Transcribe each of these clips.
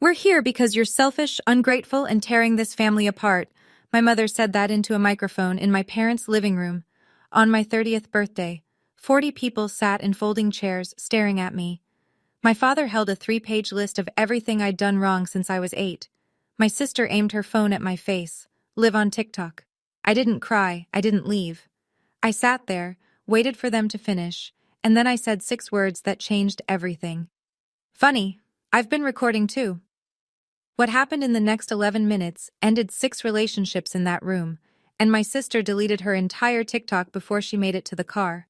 We're here because you're selfish, ungrateful, and tearing this family apart. My mother said that into a microphone in my parents' living room. On my 30th birthday, 40 people sat in folding chairs staring at me. My father held a 3-page list of everything I'd done wrong since I was 8. My sister aimed her phone at my face. Live on TikTok. I didn't cry, I didn't leave. I sat there, waited for them to finish, and then I said 6 words that changed everything. Funny, I've been recording too. What happened in the next 11 minutes ended 6 relationships in that room, and my sister deleted her entire TikTok before she made it to the car.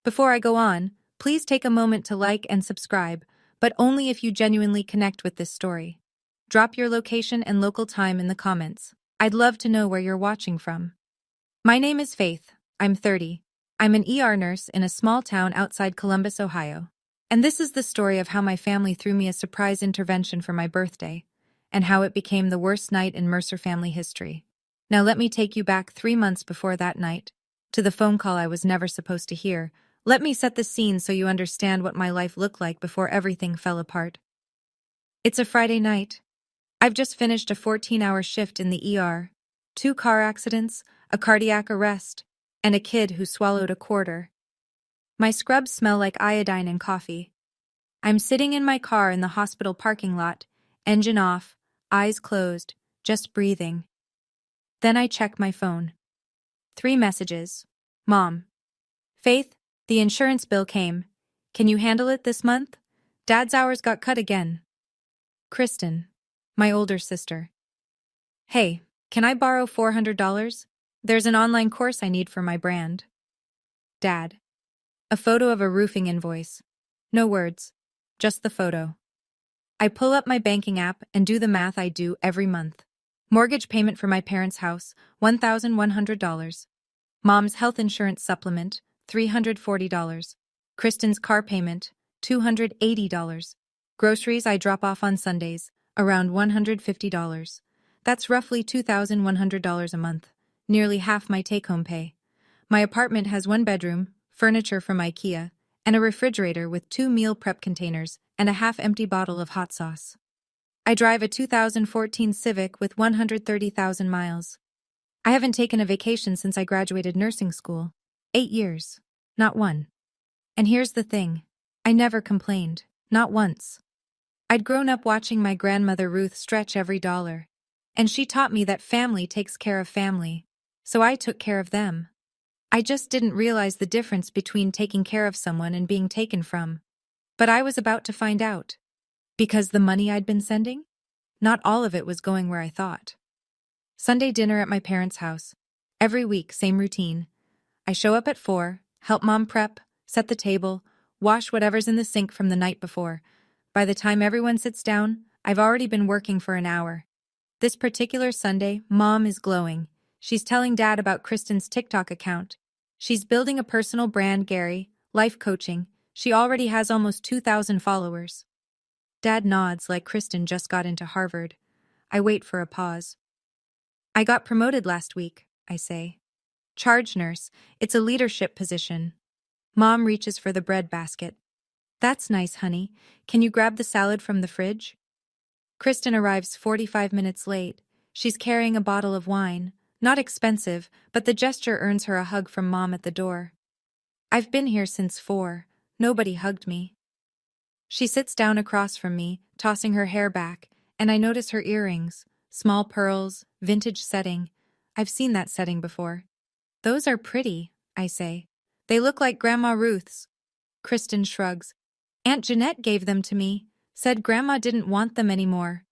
Before I go on, please take a moment to like and subscribe, but only if you genuinely connect with this story. Drop your location and local time in the comments. I'd love to know where you're watching from. My name is Faith. I'm 30. I'm an ER nurse in a small town outside Columbus, Ohio. And this is the story of how my family threw me a surprise intervention for my birthday, and how it became the worst night in Mercer family history. Now let me take you back 3 months before that night, to the phone call I was never supposed to hear. Let me set the scene so you understand what my life looked like before everything fell apart. It's a Friday night. I've just finished a 14-hour shift in the ER. 2 car accidents, a cardiac arrest, and a kid who swallowed a quarter. My scrubs smell like iodine and coffee. I'm sitting in my car in the hospital parking lot, engine off, eyes closed, just breathing. Then I check my phone. 3 messages. Mom. Faith, the insurance bill came. Can you handle it this month? Dad's hours got cut again. Kristen, my older sister. Hey, can I borrow $400? There's an online course I need for my brand. Dad. A photo of a roofing invoice. No words, just the photo. I pull up my banking app and do the math I do every month. Mortgage payment for my parents' house, $1,100. Mom's health insurance supplement, $340. Kristen's car payment, $280. Groceries I drop off on Sundays, around $150. That's roughly $2,100 a month, nearly half my take-home pay. My apartment has 1 bedroom, furniture from IKEA, and a refrigerator with 2 meal prep containers and a half-empty bottle of hot sauce. I drive a 2014 Civic with 130,000 miles. I haven't taken a vacation since I graduated nursing school. 8 years. Not one. And here's the thing. I never complained. Not once. I'd grown up watching my grandmother Ruth stretch every dollar. And she taught me that family takes care of family. So I took care of them. I just didn't realize the difference between taking care of someone and being taken from. But I was about to find out. Because the money I'd been sending? Not all of it was going where I thought. Sunday dinner at my parents' house. Every week, same routine. I show up at 4, help Mom prep, set the table, wash whatever's in the sink from the night before. By the time everyone sits down, I've already been working for an hour. This particular Sunday, Mom is glowing. She's telling Dad about Kristen's TikTok account. She's building a personal brand, Gary, life coaching. She already has almost 2,000 followers. Dad nods like Kristen just got into Harvard. I wait for a pause. I got promoted last week, I say. Charge nurse, it's a leadership position. Mom reaches for the bread basket. That's nice, honey. Can you grab the salad from the fridge? Kristen arrives 45 minutes late. She's carrying a bottle of wine. Not expensive, but the gesture earns her a hug from Mom at the door. I've been here since 4. Nobody hugged me. She sits down across from me, tossing her hair back, and I notice her earrings. Small pearls, vintage setting. I've seen that setting before. Those are pretty, I say. They look like Grandma Ruth's. Kristen shrugs. Aunt Jeanette gave them to me, said Grandma didn't want them anymore.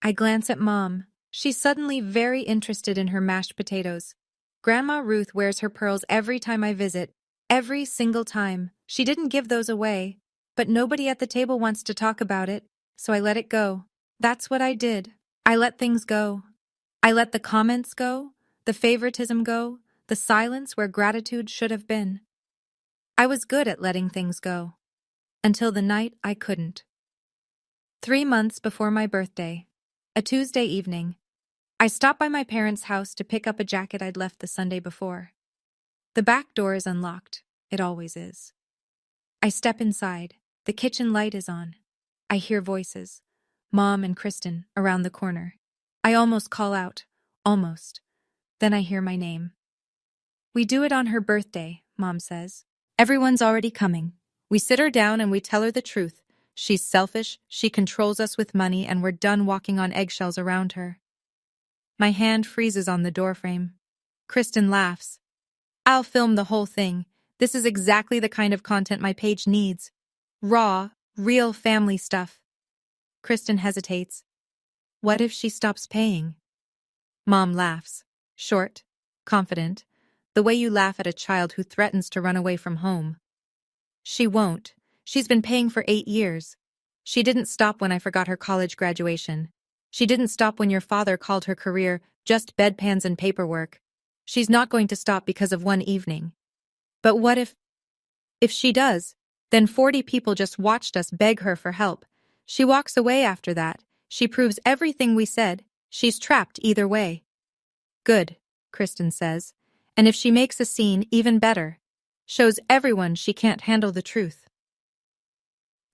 I glance at Mom. She's suddenly very interested in her mashed potatoes. Grandma Ruth wears her pearls every time I visit. Every single time. She didn't give those away. But nobody at the table wants to talk about it, so I let it go. That's what I did. I let things go. I let the comments go, the favoritism go, the silence where gratitude should have been. I was good at letting things go. Until the night I couldn't. 3 months before my birthday. A Tuesday evening. I stop by my parents' house to pick up a jacket I'd left the Sunday before. The back door is unlocked. It always is. I step inside. The kitchen light is on. I hear voices. Mom and Kristen, around the corner. I almost call out. Almost. Then I hear my name. We do it on her birthday, Mom says. Everyone's already coming. We sit her down and we tell her the truth. She's selfish, she controls us with money, and we're done walking on eggshells around her. My hand freezes on the doorframe. Kristen laughs. I'll film the whole thing. This is exactly the kind of content my page needs. Raw, real family stuff. Kristen hesitates. What if she stops paying? Mom laughs. Short, confident, the way you laugh at a child who threatens to run away from home. She won't. She's been paying for 8 years. She didn't stop when I forgot her college graduation. She didn't stop when your father called her career just bedpans and paperwork. She's not going to stop because of one evening. But what if she does? Then 40 people just watched us beg her for help. She walks away after that. She proves everything we said. She's trapped either way. Good, Kristen says. And if she makes a scene, even better. Shows everyone she can't handle the truth.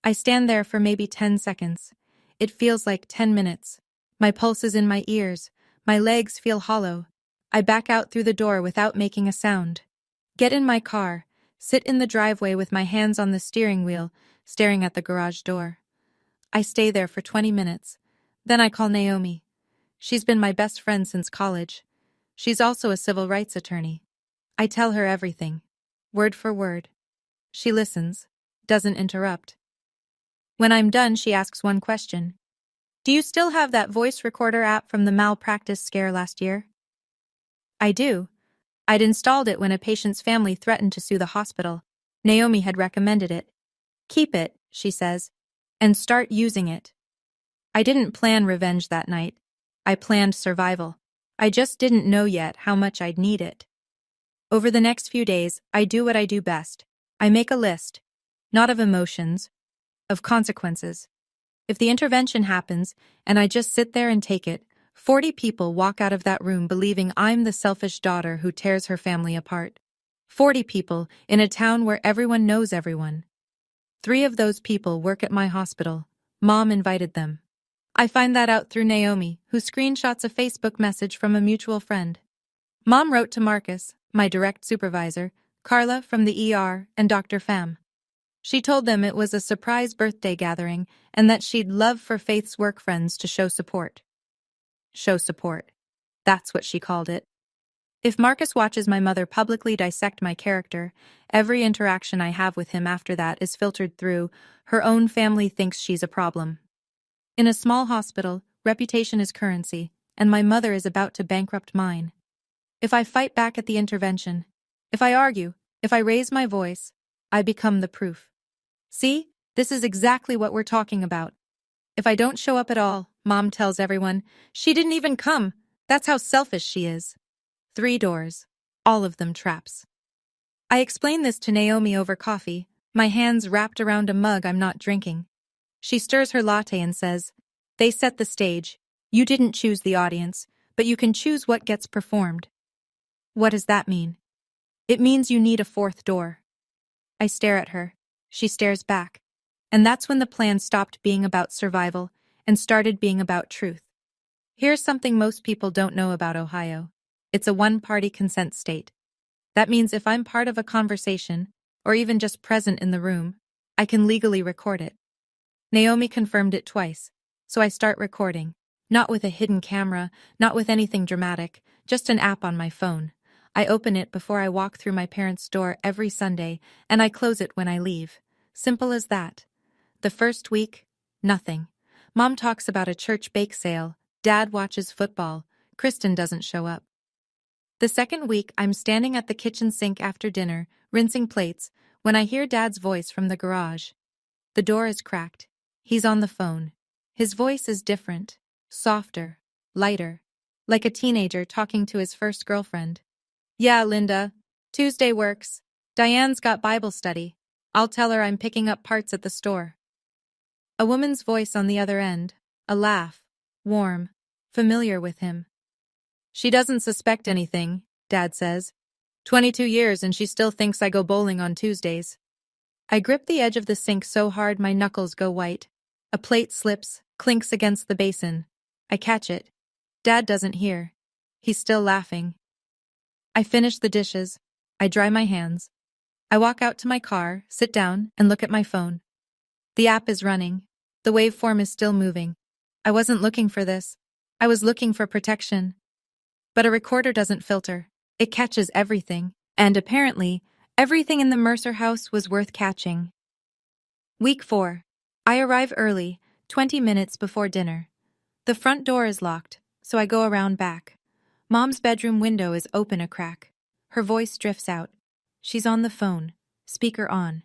I stand there for maybe 10 seconds. It feels like 10 minutes. My pulse is in my ears. My legs feel hollow. I back out through the door without making a sound. Get in my car, sit in the driveway with my hands on the steering wheel, staring at the garage door. I stay there for 20 minutes. Then I call Naomi. She's been my best friend since college. She's also a civil rights attorney. I tell her everything, word for word. She listens, doesn't interrupt. When I'm done, she asks one question. Do you still have that voice recorder app from the malpractice scare last year? I do. I'd installed it when a patient's family threatened to sue the hospital. Naomi had recommended it. Keep it, she says, and start using it. I didn't plan revenge that night. I planned survival. I just didn't know yet how much I'd need it. Over the next few days, I do what I do best. I make a list, not of emotions, of consequences. If the intervention happens, and I just sit there and take it, 40 people walk out of that room believing I'm the selfish daughter who tears her family apart. 40 people in a town where everyone knows everyone. 3 of those people work at my hospital. Mom invited them. I find that out through Naomi, who screenshots a Facebook message from a mutual friend. Mom wrote to Marcus, my direct supervisor, Carla from the ER, and Dr. Pham. She told them it was a surprise birthday gathering and that she'd love for Faith's work friends to show support. Show support. That's what she called it. If Marcus watches my mother publicly dissect my character, every interaction I have with him after that is filtered through, her own family thinks she's a problem. In a small hospital, reputation is currency, and my mother is about to bankrupt mine. If I fight back at the intervention, if I argue, if I raise my voice, I become the proof. See, this is exactly what we're talking about. If I don't show up at all, Mom tells everyone, she didn't even come. That's how selfish she is. 3 doors, all of them traps. I explain this to Naomi over coffee, my hands wrapped around a mug I'm not drinking. She stirs her latte and says, they set the stage. You didn't choose the audience, but you can choose what gets performed. What does that mean? It means you need a 4th door. I stare at her. She stares back. And that's when the plan stopped being about survival and started being about truth. Here's something most people don't know about Ohio. It's a one-party consent state. That means if I'm part of a conversation, or even just present in the room, I can legally record it. Naomi confirmed it twice, so I start recording. Not with a hidden camera, not with anything dramatic, just an app on my phone. I open it before I walk through my parents' door every Sunday, and I close it when I leave. Simple as that. The first week, nothing. Mom talks about a church bake sale, Dad watches football, Kristen doesn't show up. The second week, I'm standing at the kitchen sink after dinner, rinsing plates, when I hear Dad's voice from the garage. The door is cracked. He's on the phone. His voice is different, softer, lighter, like a teenager talking to his first girlfriend. Yeah, Linda. Tuesday works. Diane's got Bible study. I'll tell her I'm picking up parts at the store. A woman's voice on the other end, a laugh, warm, familiar with him. She doesn't suspect anything, Dad says. 22 years and she still thinks I go bowling on Tuesdays. I grip the edge of the sink so hard my knuckles go white. A plate slips, Clinks against the basin. I catch it. Dad doesn't hear. He's still laughing. I finish the dishes. I dry my hands. I walk out to my car, sit down, and look at my phone. The app is running. The waveform is still moving. I wasn't looking for this. I was looking for protection. But a recorder doesn't filter. It catches everything. And apparently, everything in the Mercer house was worth catching. Week 4. I arrive early, 20 minutes before dinner. The front door is locked, so I go around back. Mom's bedroom window is open a crack. Her voice drifts out. She's on the phone, speaker on.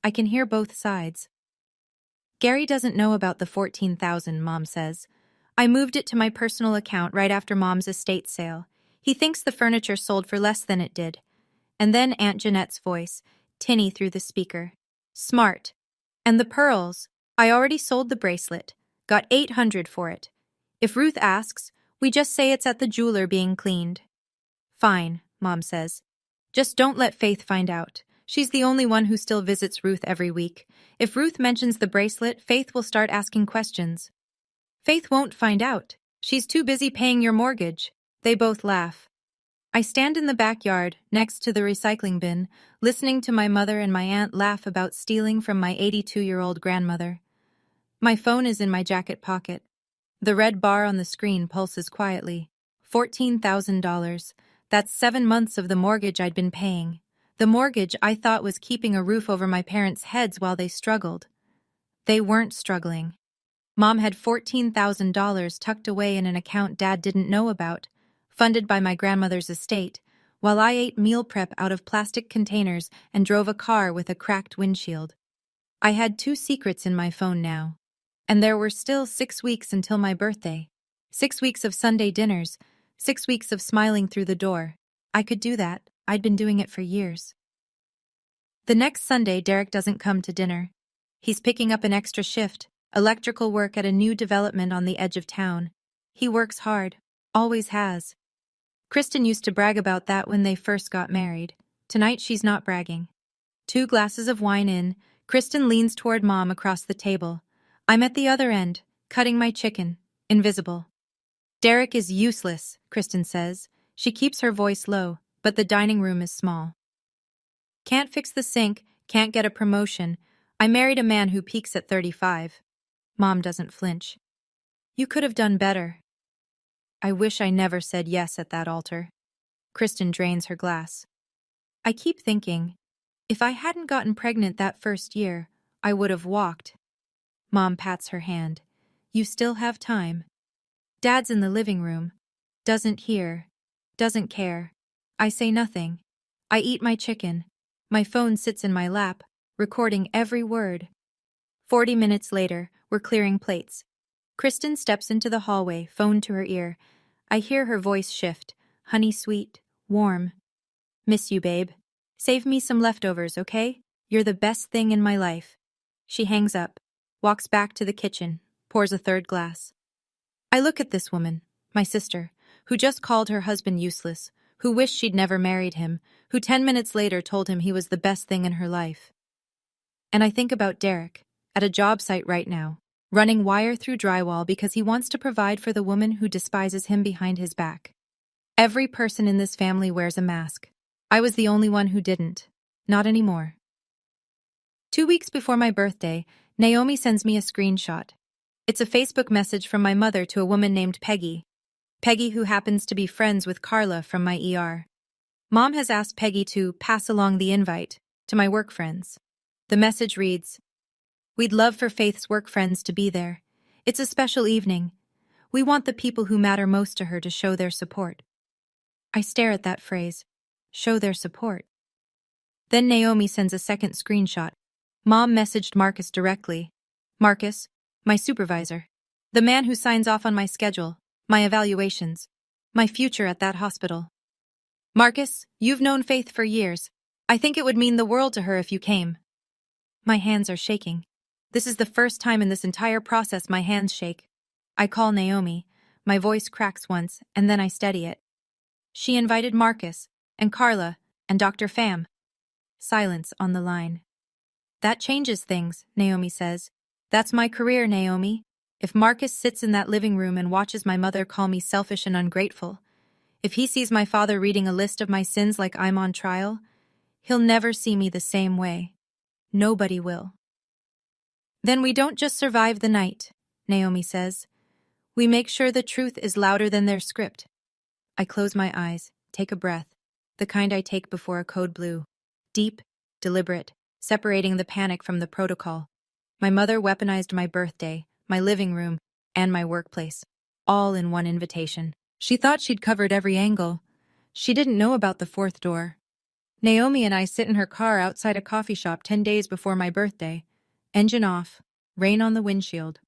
I can hear both sides. Gary doesn't know about the $14,000, Mom says. I moved it to my personal account right after Mom's estate sale. He thinks the furniture sold for less than it did. And then Aunt Jeanette's voice, tinny through the speaker. Smart. And the pearls. I already sold the bracelet. Got $800 for it. If Ruth asks, we just say it's at the jeweler being cleaned. Fine, Mom says. Just don't let Faith find out. She's the only one who still visits Ruth every week. If Ruth mentions the bracelet, Faith will start asking questions. Faith won't find out. She's too busy paying your mortgage. They both laugh. I stand in the backyard, next to the recycling bin, listening to my mother and my aunt laugh about stealing from my 82-year-old grandmother. My phone is in my jacket pocket. The red bar on the screen pulses quietly. $14,000. That's 7 months of the mortgage I'd been paying. The mortgage I thought was keeping a roof over my parents' heads while they struggled. They weren't struggling. Mom had $14,000 tucked away in an account Dad didn't know about, funded by my grandmother's estate, while I ate meal prep out of plastic containers and drove a car with a cracked windshield. I had 2 secrets in my phone now. And there were still 6 weeks until my birthday. 6 weeks of Sunday dinners, 6 weeks of smiling through the door. I could do that. I'd been doing it for years. The next Sunday, Derek doesn't come to dinner. He's picking up an extra shift, electrical work at a new development on the edge of town. He works hard, always has. Kristen used to brag about that when they first got married. Tonight she's not bragging. 2 glasses of wine in, Kristen leans toward Mom across the table. I'm at the other end, cutting my chicken, invisible. Derek is useless, Kristen says. She keeps her voice low, but the dining room is small. Can't fix the sink, can't get a promotion. I married a man who peaks at 35. Mom doesn't flinch. You could have done better. I wish I never said yes at that altar. Kristen drains her glass. I keep thinking, if I hadn't gotten pregnant that first year, I would have walked. Mom pats her hand. You still have time. Dad's in the living room. Doesn't hear. Doesn't care. I say nothing. I eat my chicken. My phone sits in my lap, recording every word. 40 minutes later, we're clearing plates. Kristen steps into the hallway, phone to her ear. I hear her voice shift, honey sweet, warm. Miss you, babe. Save me some leftovers, okay? You're the best thing in my life. She hangs up, walks back to the kitchen, pours a third glass. I look at this woman, my sister, who just called her husband useless, who wished she'd never married him, who 10 minutes later told him he was the best thing in her life. And I think about Derek, at a job site right now, running wire through drywall because he wants to provide for the woman who despises him behind his back. Every person in this family wears a mask. I was the only one who didn't. Not anymore. 2 weeks before my birthday, Naomi sends me a screenshot. It's a Facebook message from my mother to a woman named Peggy. Peggy, who happens to be friends with Carla from my ER. Mom has asked Peggy to pass along the invite to my work friends. The message reads, We'd love for Faith's work friends to be there. It's a special evening. We want the people who matter most to her to show their support. I stare at that phrase, show their support. Then Naomi sends a second screenshot. Mom messaged Marcus directly. Marcus, my supervisor. The man who signs off on my schedule, my evaluations, my future at that hospital. Marcus, you've known Faith for years. I think it would mean the world to her if you came. My hands are shaking. This is the first time in this entire process my hands shake. I call Naomi. My voice cracks once, and then I steady it. She invited Marcus, and Carla, and Dr. Pham. Silence on the line. That changes things, Naomi says. That's my career, Naomi. If Marcus sits in that living room and watches my mother call me selfish and ungrateful, if he sees my father reading a list of my sins like I'm on trial, he'll never see me the same way. Nobody will. Then we don't just survive the night, Naomi says. We make sure the truth is louder than their script. I close my eyes, take a breath, the kind I take before a code blue. Deep, deliberate, separating the panic from the protocol. My mother weaponized my birthday, my living room, and my workplace, all in one invitation. She thought she'd covered every angle. She didn't know about the fourth door. Naomi and I sit in her car outside a coffee shop 10 days before my birthday. Engine off, rain on the windshield.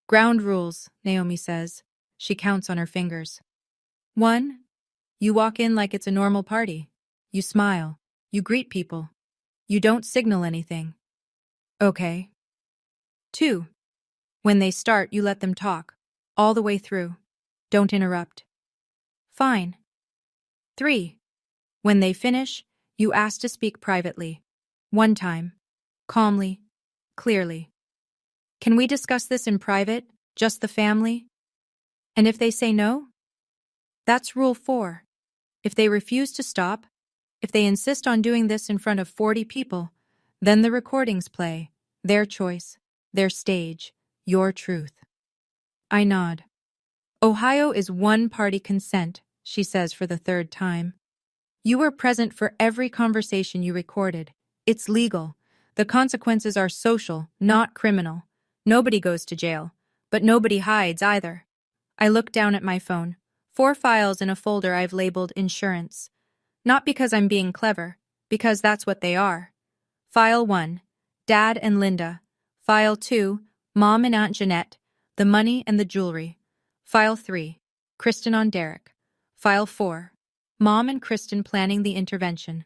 Ground rules, Naomi says. She counts on her fingers. 1. You walk in like it's a normal party. You smile. You greet people. You don't signal anything. Okay. 2. When they start, you let them talk. All the way through. Don't interrupt. Fine. 3. When they finish, you ask to speak privately. One time. Calmly. Clearly. Can we discuss this in private? Just the family? And if they say no? That's rule 4. If they refuse to stop, if they insist on doing this in front of 40 people, then the recordings play. Their choice. Their stage. Your truth. I nod. Ohio is one-party consent, she says for the third time. You were present for every conversation you recorded. It's legal. The consequences are social, not criminal. Nobody goes to jail, but nobody hides either. I look down at my phone. 4 files in a folder I've labeled insurance. Not because I'm being clever, because that's what they are. File 1, Dad and Linda. File 2, Mom and Aunt Jeanette, the money and the jewelry. File 3, Kristen on Derek. File 4, Mom and Kristen planning the intervention.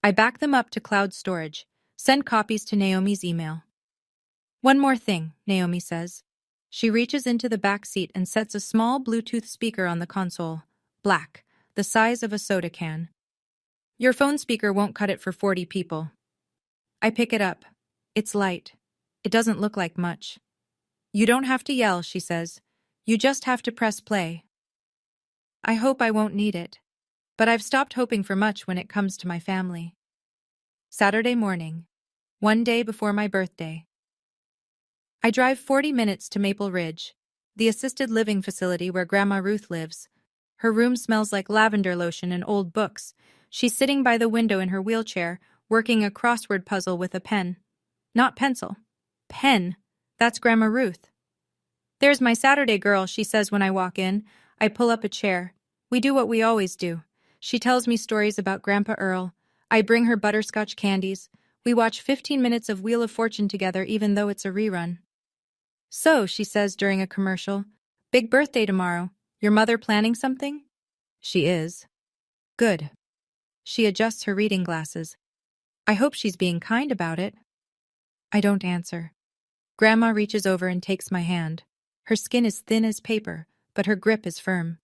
I back them up to cloud storage, send copies to Naomi's email. One more thing, Naomi says. She reaches into the back seat and sets a small Bluetooth speaker on the console, black, the size of a soda can. Your phone speaker won't cut it for 40 people. I pick it up. It's light. It doesn't look like much. You don't have to yell, she says. You just have to press play. I hope I won't need it, but I've stopped hoping for much when it comes to my family. Saturday morning, one day before my birthday. I drive 40 minutes to Maple Ridge, the assisted living facility where Grandma Ruth lives. Her room smells like lavender lotion and old books. She's sitting by the window in her wheelchair, working a crossword puzzle with a pen. Not pencil. Pen. That's Grandma Ruth. There's my Saturday girl, she says when I walk in. I pull up a chair. We do what we always do. She tells me stories about Grandpa Earl. I bring her butterscotch candies. We watch 15 minutes of Wheel of Fortune together even though it's a rerun. So, she says during a commercial, big birthday tomorrow. Your mother planning something? She is. Good. She adjusts her reading glasses. I hope she's being kind about it. I don't answer. Grandma reaches over and takes my hand. Her skin is thin as paper, but her grip is firm.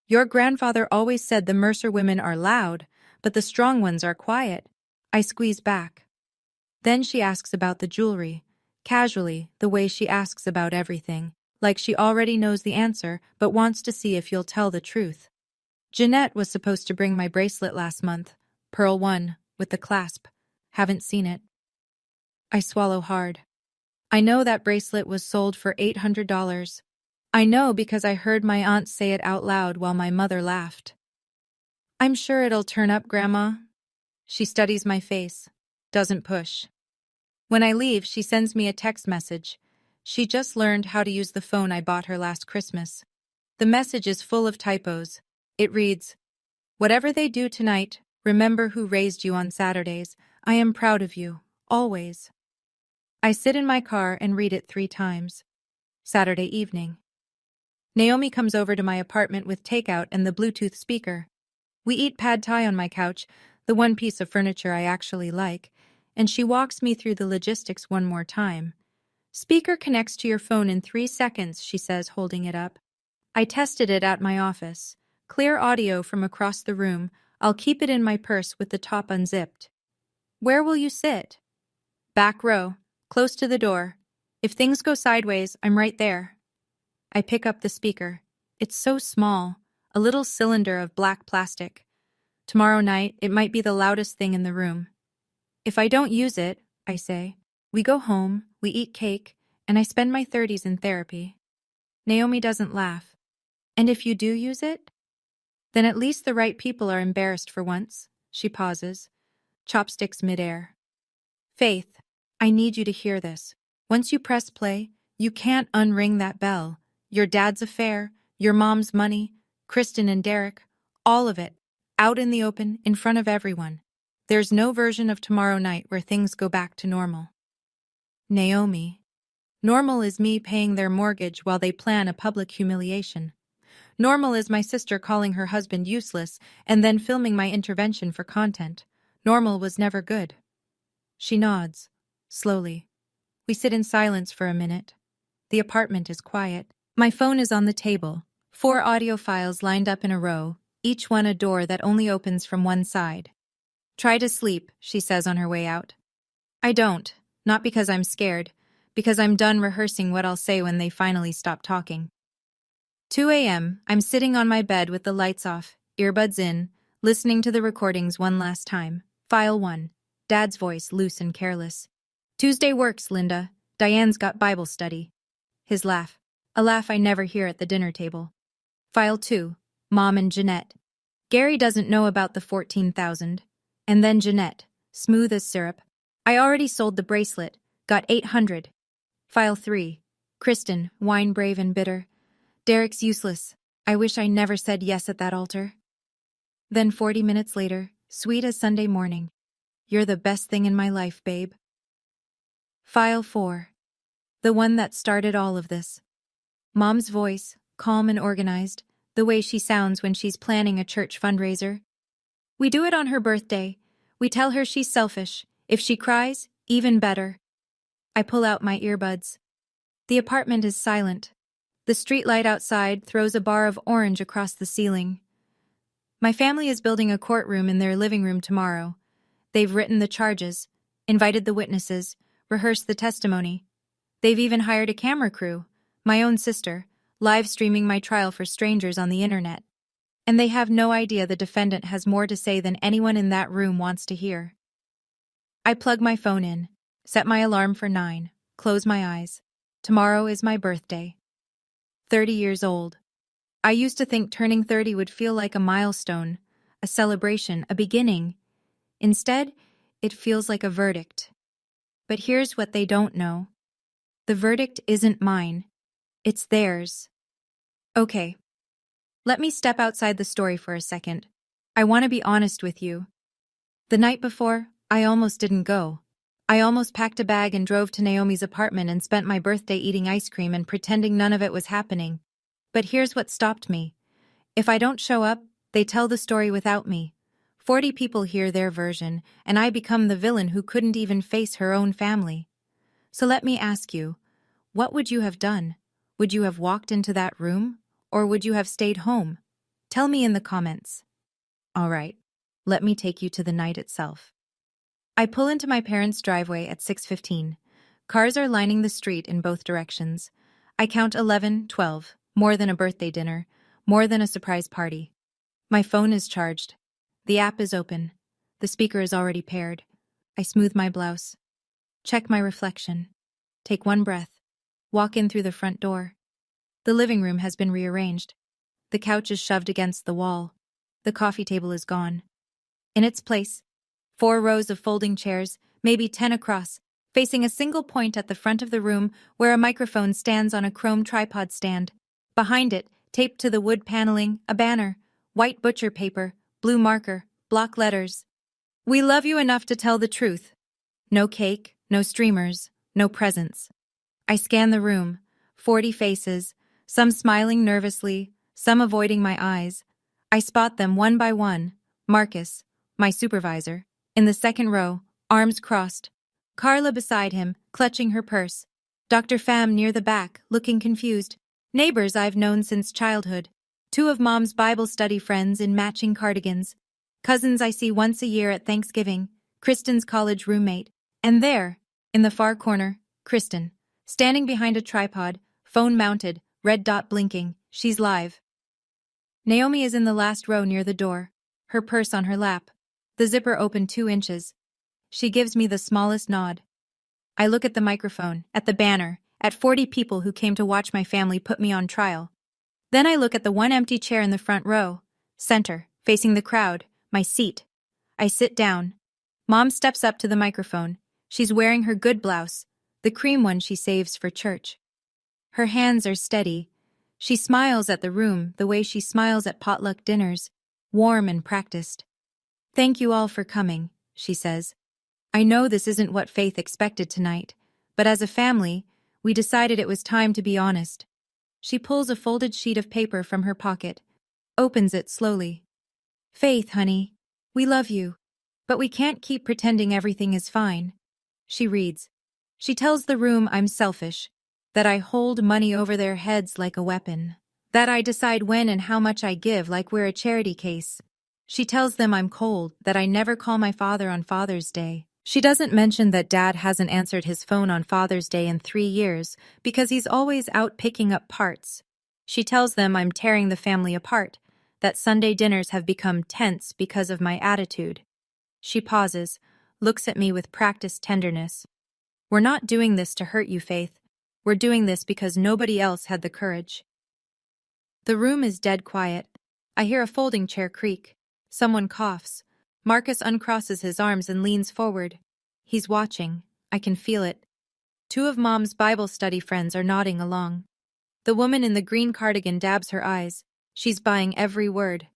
Your grandfather always said the Mercer women are loud, but the strong ones are quiet. I squeeze back. Then she asks about the jewelry, casually, the way she asks about everything, like she already knows the answer but wants to see if you'll tell the truth. Jeanette was supposed to bring my bracelet last month, Pearl 1, with the clasp. Haven't seen it. I swallow hard. I know that bracelet was sold for $800. I know because I heard my aunt say it out loud while my mother laughed. I'm sure it'll turn up, Grandma. She studies my face, doesn't push. When I leave, she sends me a text message. She just learned how to use the phone I bought her last Christmas. The message is full of typos. It reads, "Whatever they do tonight, remember who raised you on Saturdays. I am proud of you, always." I sit in my car and read it 3 times. Saturday evening. Naomi comes over to my apartment with takeout and the Bluetooth speaker. We eat pad thai on my couch, the one piece of furniture I actually like, and she walks me through the logistics one more time. Speaker connects to your phone in 3 seconds, she says, holding it up. I tested it at my office. Clear audio from across the room. I'll keep it in my purse with the top unzipped. Where will you sit? Back row, close to the door. If things go sideways, I'm right there. I pick up the speaker. It's so small, a little cylinder of black plastic. Tomorrow night, it might be the loudest thing in the room. If I don't use it, I say, we go home, we eat cake, and I spend my 30s in therapy. Naomi doesn't laugh. And if you do use it? Then at least the right people are embarrassed for once. She pauses, chopsticks midair. Faith, I need you to hear this. Once you press play, you can't unring that bell. Your dad's affair, your mom's money, Kristen and Derek, all of it, out in the open, in front of everyone. There's no version of tomorrow night where things go back to normal. Naomi. Normal is me paying their mortgage while they plan a public humiliation. Normal is my sister calling her husband useless and then filming my intervention for content. Normal was never good. She nods, slowly. We sit in silence for a minute. The apartment is quiet. My phone is on the table. 4 audio files lined up in a row, each one a door that only opens from one side. Try to sleep, she says on her way out. I don't, not because I'm scared, because I'm done rehearsing what I'll say when they finally stop talking. 2 a.m., I'm sitting on my bed with the lights off, earbuds in, listening to the recordings one last time. File 1. Dad's voice, loose and careless. Tuesday works, Linda. Diane's got Bible study. His laugh. A laugh I never hear at the dinner table. File 2. Mom and Jeanette. Gary doesn't know about the 14,000. And then Jeanette, smooth as syrup. I already sold the bracelet, got 800. File 3. Kristen, wine brave and bitter. Derek's useless. I wish I never said yes at that altar. Then 40 minutes later, sweet as Sunday morning. You're the best thing in my life, babe. File 4. The one that started all of this. Mom's voice, calm and organized, the way she sounds when she's planning a church fundraiser. We do it on her birthday. We tell her she's selfish. If she cries, even better. I pull out my earbuds. The apartment is silent. The streetlight outside throws a bar of orange across the ceiling. My family is building a courtroom in their living room tomorrow. They've written the charges, invited the witnesses, rehearsed the testimony. They've even hired a camera crew, my own sister, live streaming my trial for strangers on the internet. And they have no idea the defendant has more to say than anyone in that room wants to hear. I plug my phone in, set my alarm for 9, close my eyes. Tomorrow is my birthday. 30 years old. I used to think turning 30 would feel like a milestone, a celebration, a beginning. Instead, it feels like a verdict. But here's what they don't know. The verdict isn't mine. It's theirs. Okay. Let me step outside the story for a second. I want to be honest with you. The night before, I almost didn't go. I almost packed a bag and drove to Naomi's apartment and spent my birthday eating ice cream and pretending none of it was happening. But here's what stopped me. If I don't show up, they tell the story without me. 40 people hear their version, and I become the villain who couldn't even face her own family. So let me ask you, what would you have done? Would you have walked into that room? Or would you have stayed home? Tell me in the comments. All right, let me take you to the night itself. I pull into my parents' driveway at 6:15. Cars are lining the street in both directions. I count 11, 12, more than a birthday dinner, more than a surprise party. My phone is charged. The app is open. The speaker is already paired. I smooth my blouse. Check my reflection. Take one breath. Walk in through the front door. The living room has been rearranged. The couch is shoved against the wall. The coffee table is gone. In its place, 4 rows of folding chairs, maybe 10 across, facing a single point at the front of the room where a microphone stands on a chrome tripod stand. Behind it, taped to the wood paneling, a banner, white butcher paper, blue marker, block letters. We love you enough to tell the truth. No cake, no streamers, no presents. I scan the room, 40 faces, some smiling nervously, some avoiding my eyes. I spot them one by one. Marcus, my supervisor, in the second row, arms crossed. Carla beside him, clutching her purse. Dr. Pham near the back, looking confused. Neighbors I've known since childhood. 2 of Mom's Bible study friends in matching cardigans. Cousins I see once a year at Thanksgiving. Kristen's college roommate. And there, in the far corner, Kristen, Standing behind a tripod, phone mounted, red dot blinking, she's live. Naomi is in the last row near the door, her purse on her lap. The zipper open 2 inches. She gives me the smallest nod. I look at the microphone, at the banner, at 40 people who came to watch my family put me on trial. Then I look at the one empty chair in the front row, center, facing the crowd, my seat. I sit down. Mom steps up to the microphone. She's wearing her good blouse, the cream one she saves for church. Her hands are steady. She smiles at the room the way she smiles at potluck dinners, warm and practiced. "Thank you all for coming," she says. "I know this isn't what Faith expected tonight, but as a family, we decided it was time to be honest." She pulls a folded sheet of paper from her pocket, opens it slowly. "Faith, honey, we love you, but we can't keep pretending everything is fine." She reads. She tells the room I'm selfish, that I hold money over their heads like a weapon, that I decide when and how much I give like we're a charity case. She tells them I'm cold, that I never call my father on Father's Day. She doesn't mention that Dad hasn't answered his phone on Father's Day in 3 years because he's always out picking up parts. She tells them I'm tearing the family apart, that Sunday dinners have become tense because of my attitude. She pauses, looks at me with practiced tenderness. "We're not doing this to hurt you, Faith. We're doing this because nobody else had the courage." The room is dead quiet. I hear a folding chair creak. Someone coughs. Marcus uncrosses his arms and leans forward. He's watching. I can feel it. 2 of Mom's Bible study friends are nodding along. The woman in the green cardigan dabs her eyes. She's buying every word.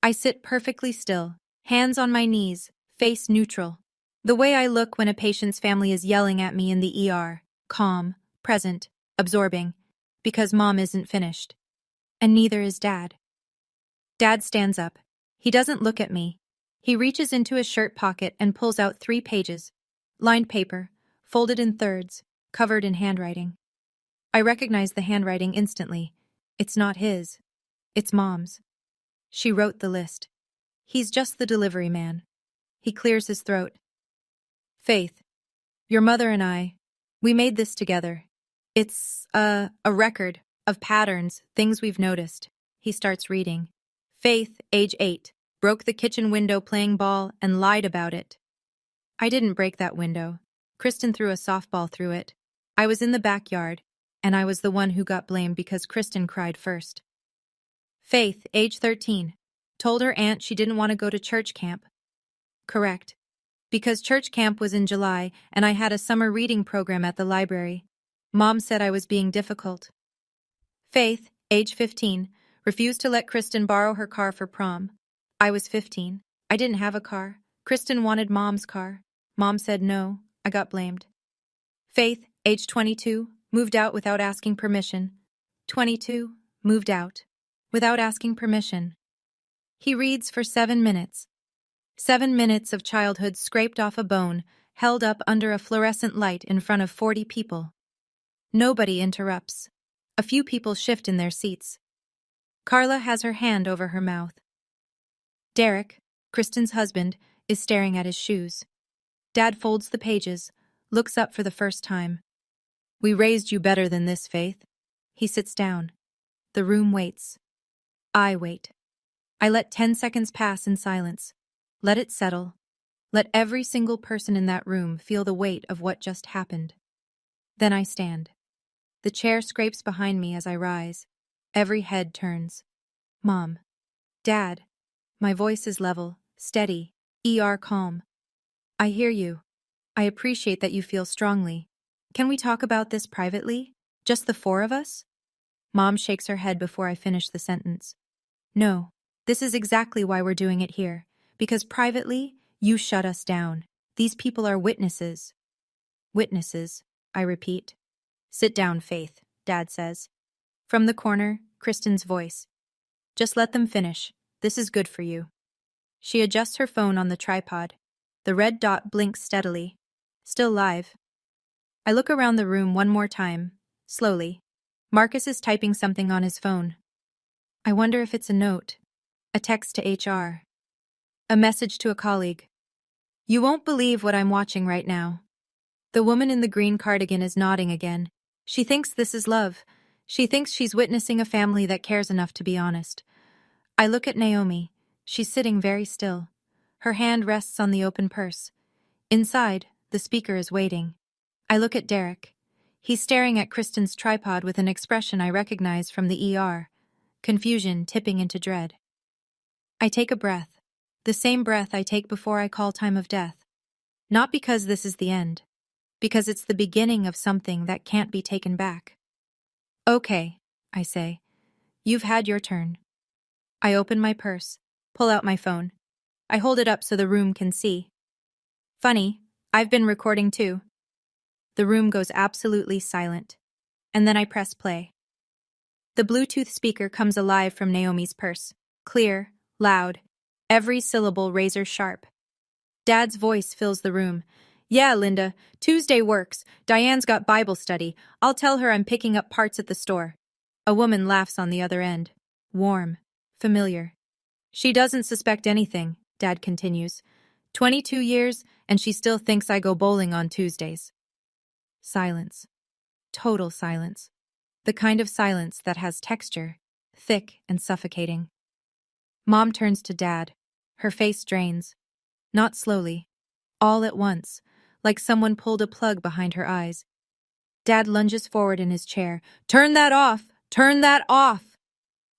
I sit perfectly still, hands on my knees, face neutral. The way I look when a patient's family is yelling at me in the ER, calm, present, absorbing, because Mom isn't finished. And neither is Dad. Dad stands up. He doesn't look at me. He reaches into his shirt pocket and pulls out 3 pages. Lined paper, folded in thirds, covered in handwriting. I recognize the handwriting instantly. It's not his. It's Mom's. She wrote the list. He's just the delivery man. He clears his throat. "Faith, your mother and I, we made this together. It's a record of patterns, things we've noticed." He starts reading. "Faith, age 8, broke the kitchen window playing ball and lied about it." I didn't break that window. Kristen threw a softball through it. I was in the backyard, and I was the one who got blamed because Kristen cried first. "Faith, age 13, told her aunt she didn't want to go to church camp." Correct. Because church camp was in July and I had a summer reading program at the library. Mom said I was being difficult. "Faith, age 15, refused to let Kristen borrow her car for prom." I was 15. I didn't have a car. Kristen wanted Mom's car. Mom said no. I got blamed. "Faith, age 22, moved out without asking permission." 22, moved out. Without asking permission. He reads for 7 minutes. 7 minutes of childhood scraped off a bone, held up under a fluorescent light in front of 40 people. Nobody interrupts. A few people shift in their seats. Carla has her hand over her mouth. Derek, Kristen's husband, is staring at his shoes. Dad folds the pages, looks up for the first time. "We raised you better than this, Faith." He sits down. The room waits. I wait. I let 10 seconds pass in silence. Let it settle. Let every single person in that room feel the weight of what just happened. Then I stand. The chair scrapes behind me as I rise. Every head turns. Mom. Dad. My voice is level, steady, calm. "I hear you. I appreciate that you feel strongly. Can we talk about this privately? Just the 4 of us?" Mom shakes her head before I finish the sentence. "No, this is exactly why we're doing it here. Because privately, you shut us down. These people are witnesses." "Witnesses," I repeat. "Sit down, Faith," Dad says. From the corner, Kristen's voice. "Just let them finish. This is good for you." She adjusts her phone on the tripod. The red dot blinks steadily. Still live. I look around the room one more time, slowly. Marcus is typing something on his phone. I wonder if it's a note, a text to HR, a message to a colleague. "You won't believe what I'm watching right now." The woman in the green cardigan is nodding again. She thinks this is love. She thinks she's witnessing a family that cares enough to be honest. I look at Naomi. She's sitting very still. Her hand rests on the open purse. Inside, the speaker is waiting. I look at Derek. He's staring at Kristen's tripod with an expression I recognize from the ER. Confusion tipping into dread. I take a breath. The same breath I take before I call time of death. Not because this is the end. Because it's the beginning of something that can't be taken back. Okay, I say. You've had your turn. I open my purse, pull out my phone. I hold it up so the room can see. Funny, I've been recording too. The room goes absolutely silent. And then I press play. The Bluetooth speaker comes alive from Naomi's purse. Clear, loud, every syllable razor sharp. Dad's voice fills the room. Yeah, Linda, Tuesday works. Diane's got Bible study. I'll tell her I'm picking up parts at the store. A woman laughs on the other end. Warm, familiar. She doesn't suspect anything, Dad continues. 22 years, and she still thinks I go bowling on Tuesdays. Silence. Total silence. The kind of silence that has texture, thick and suffocating. Mom turns to Dad. Her face drains. Not slowly. All at once, like someone pulled a plug behind her eyes. Dad lunges forward in his chair. Turn that off! Turn that off!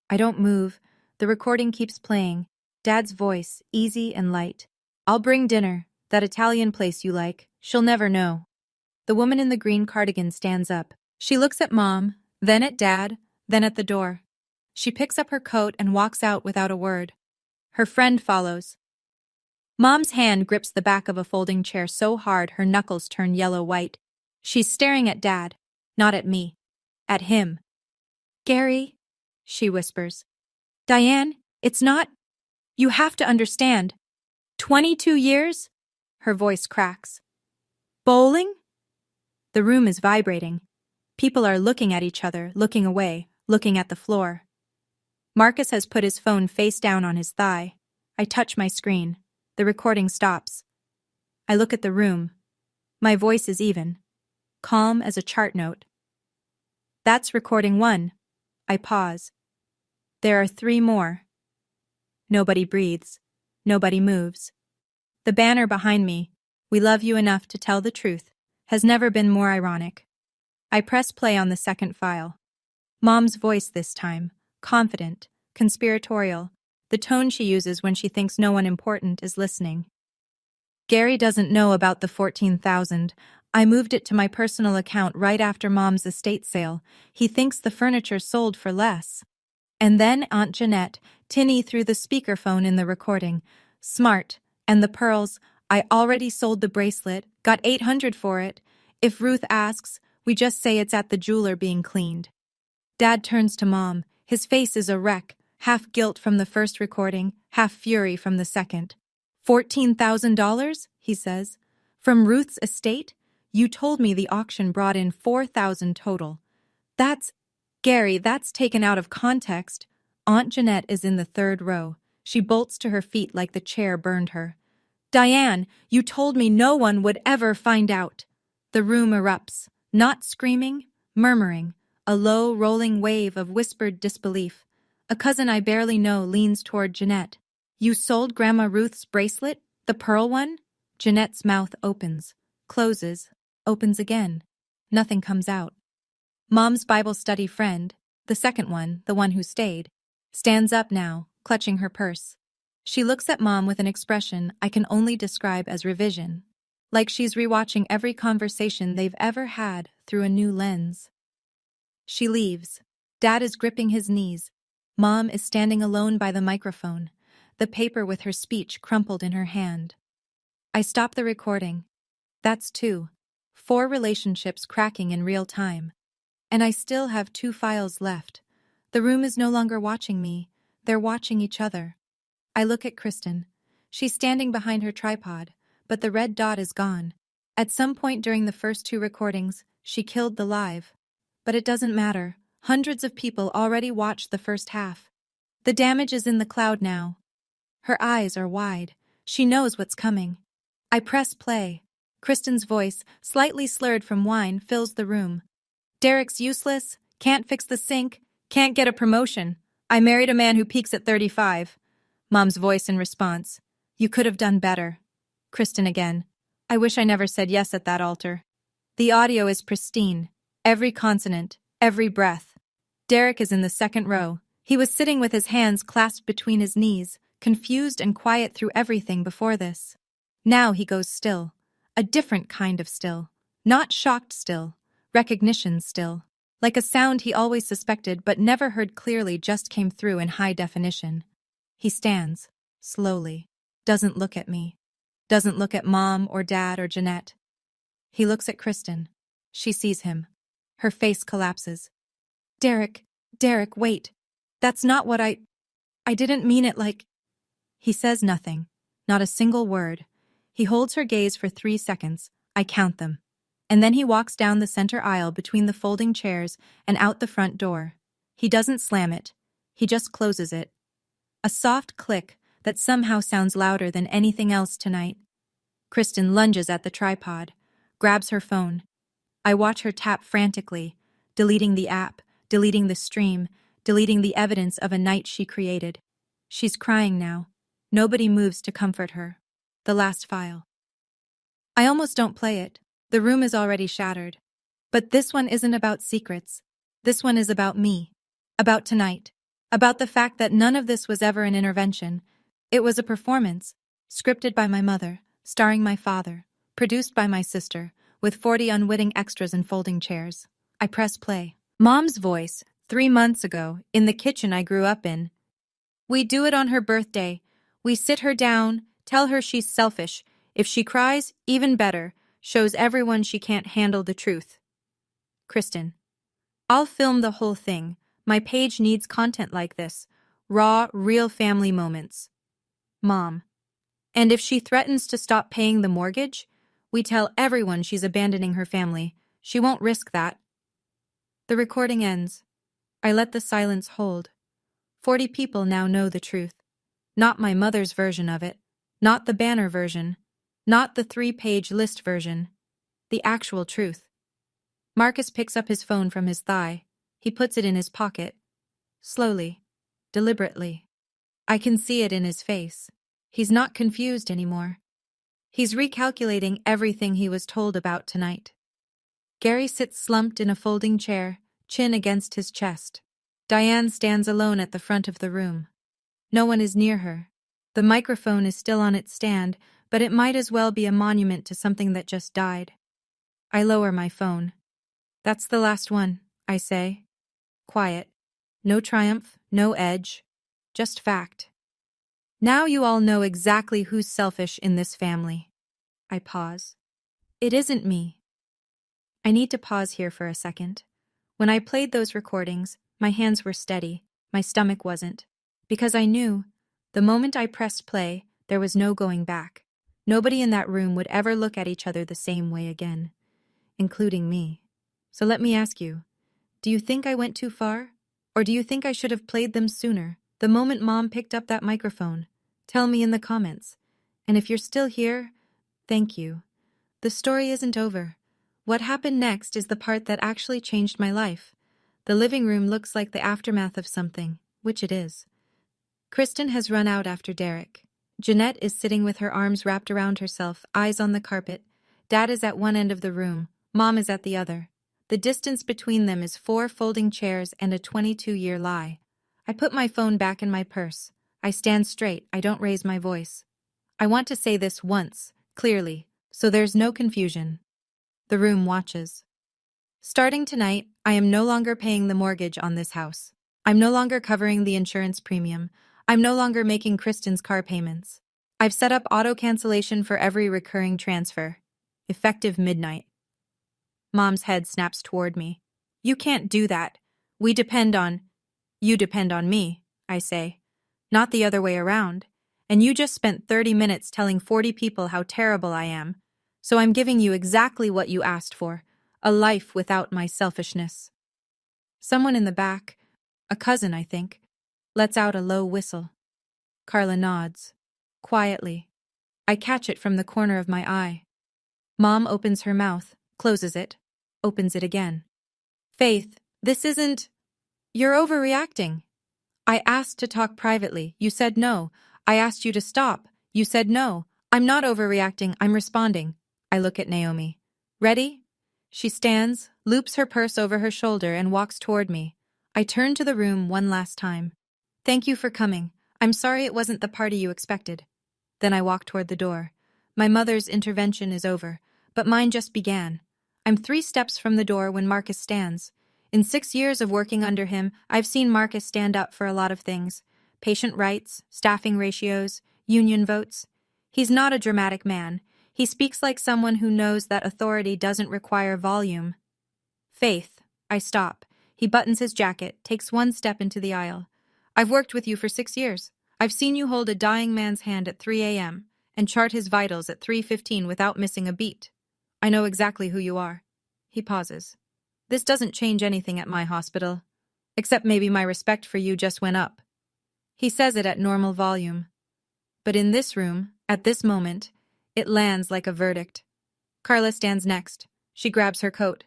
I don't move. The recording keeps playing. Dad's voice, easy and light. I'll bring dinner, that Italian place you like. She'll never know. The woman in the green cardigan stands up. She looks at Mom, then at Dad, then at the door. She picks up her coat and walks out without a word. Her friend follows. Mom's hand grips the back of a folding chair so hard her knuckles turn yellow-white. She's staring at Dad, not at me. At him. Gary, she whispers. Diane, it's not. You have to understand. 22 years? Her voice cracks. Bowling? The room is vibrating. People are looking at each other, looking away, looking at the floor. Marcus has put his phone face down on his thigh. I touch my screen. The recording stops. I look at the room. My voice is even. Calm as a chart note. That's recording 1. I pause. There are 3 more. Nobody breathes. Nobody moves. The banner behind me, "We love you enough to tell the truth," has never been more ironic. I press play on the second file. Mom's voice this time, confident, conspiratorial, the tone she uses when she thinks no one important is listening. Gary doesn't know about the $14,000. I moved it to my personal account right after Mom's estate sale. He thinks the furniture sold for less. And then Aunt Jeanette, tinny through the speakerphone in the recording. Smart. And the pearls. I already sold the bracelet, got $800 for it. If Ruth asks, we just say it's at the jeweler being cleaned. Dad turns to Mom. His face is a wreck, half guilt from the first recording, half fury from the second. $14,000, he says. From Ruth's estate? You told me the auction brought in $4,000 total. Gary, that's taken out of context. Aunt Jeanette is in the 3rd row. She bolts to her feet like the chair burned her. Diane, you told me no one would ever find out. The room erupts, not screaming, murmuring, a low, rolling wave of whispered disbelief. A cousin I barely know leans toward Jeanette. You sold Grandma Ruth's bracelet? The pearl one? Jeanette's mouth opens, closes, opens again. Nothing comes out. Mom's Bible study friend, the second one, the one who stayed, stands up now, clutching her purse. She looks at Mom with an expression I can only describe as revision, like she's rewatching every conversation they've ever had through a new lens. She leaves. Dad is gripping his knees. Mom is standing alone by the microphone, the paper with her speech crumpled in her hand. I stop the recording. That's 2. 4 relationships cracking in real time. And I still have 2 files left. The room is no longer watching me. They're watching each other. I look at Kristen. She's standing behind her tripod, but the red dot is gone. At some point during the first 2 recordings, she killed the live. But it doesn't matter. Hundreds of people already watched the first half. The damage is in the cloud now. Her eyes are wide. She knows what's coming. I press play. Kristen's voice, slightly slurred from wine, fills the room. Derek's useless, can't fix the sink, can't get a promotion. I married a man who peaks at 35. Mom's voice in response. You could have done better. Kristen again. I wish I never said yes at that altar. The audio is pristine. Every consonant, every breath. Derek is in the second row. He was sitting with his hands clasped between his knees, confused and quiet through everything before this. Now he goes still. A different kind of still. Not shocked still. Recognition still. Like a sound he always suspected but never heard clearly just came through in high definition. He stands, slowly. Doesn't look at me. Doesn't look at Mom or Dad or Jeanette. He looks at Kristen. She sees him. Her face collapses. Derek, wait. That's not what I didn't mean it like. He says nothing. Not a single word. He holds her gaze for 3 seconds. I count them. And then he walks down the center aisle between the folding chairs and out the front door. He doesn't slam it. He just closes it. A soft click that somehow sounds louder than anything else tonight. Kristen lunges at the tripod, grabs her phone. I watch her tap frantically, deleting the app, deleting the stream, deleting the evidence of a night she created. She's crying now. Nobody moves to comfort her. The last file. I almost don't play it. The room is already shattered. But this one isn't about secrets. This one is about me. About tonight. About the fact that none of this was ever an intervention. It was a performance, scripted by my mother, starring my father, produced by my sister, with 40 unwitting extras and folding chairs. I press play. Mom's voice, 3 months ago, in the kitchen I grew up in. We do it on her birthday. We sit her down, tell her she's selfish. If she cries, even better, shows everyone she can't handle the truth. Kristen. I'll film the whole thing. My page needs content like this. Raw, real family moments. Mom. And if she threatens to stop paying the mortgage, we tell everyone she's abandoning her family. She won't risk that. The recording ends. I let the silence hold. 40 people now know the truth. Not my mother's version of it. Not the banner version. Not the 3-page list version. The actual truth. Marcus picks up his phone from his thigh. He puts it in his pocket. Slowly. Deliberately. I can see it in his face. He's not confused anymore. He's recalculating everything he was told about tonight. Gary sits slumped in a folding chair, chin against his chest. Diane stands alone at the front of the room. No one is near her. The microphone is still on its stand, but it might as well be a monument to something that just died. I lower my phone. That's the last one, I say. Quiet. No triumph, no edge. Just fact. Now you all know exactly who's selfish in this family. I pause. It isn't me. I need to pause here for a second. When I played those recordings, my hands were steady, my stomach wasn't. Because I knew, the moment I pressed play, there was no going back. Nobody in that room would ever look at each other the same way again, including me. So let me ask you, do you think I went too far? Or do you think I should have played them sooner, the moment Mom picked up that microphone? Tell me in the comments. And if you're still here, thank you. The story isn't over. What happened next is the part that actually changed my life. The living room looks like the aftermath of something, which it is. Kristen has run out after Derek. Jeanette is sitting with her arms wrapped around herself, eyes on the carpet. Dad is at one end of the room. Mom is at the other. The distance between them is 4 folding chairs and a 22-year lie. I put my phone back in my purse. I stand straight. I don't raise my voice. I want to say this once, clearly, so there's no confusion. The room watches. Starting tonight, I am no longer paying the mortgage on this house. I'm no longer covering the insurance premium. I'm no longer making Kristen's car payments. I've set up auto cancellation for every recurring transfer. Effective midnight. Mom's head snaps toward me. You can't do that. You depend on me, I say. Not the other way around. And you just spent 30 minutes telling 40 people how terrible I am. So I'm giving you exactly what you asked for. A life without my selfishness. Someone in the back, a cousin I think, lets out a low whistle. Carla nods. Quietly. I catch it from the corner of my eye. Mom opens her mouth, closes it, opens it again. Faith, this isn't… You're overreacting. I asked to talk privately. You said no. I asked you to stop. You said no. I'm not overreacting. I'm responding. I look at Naomi. Ready? She stands, loops her purse over her shoulder, and walks toward me. I turn to the room one last time. Thank you for coming. I'm sorry it wasn't the party you expected. Then I walk toward the door. My mother's intervention is over, but mine just began. I'm 3 steps from the door when Marcus stands. In 6 years of working under him, I've seen Marcus stand up for a lot of things. Patient rights, staffing ratios, union votes. He's not a dramatic man. He speaks like someone who knows that authority doesn't require volume. Faith. I stop. He buttons his jacket, takes 1 step into the aisle. I've worked with you for 6 years. I've seen you hold a dying man's hand at 3 a.m. and chart his vitals at 3:15 without missing a beat. I know exactly who you are. He pauses. This doesn't change anything at my hospital, except maybe my respect for you just went up. He says it at normal volume. But in this room, at this moment, it lands like a verdict. Carla stands next. She grabs her coat.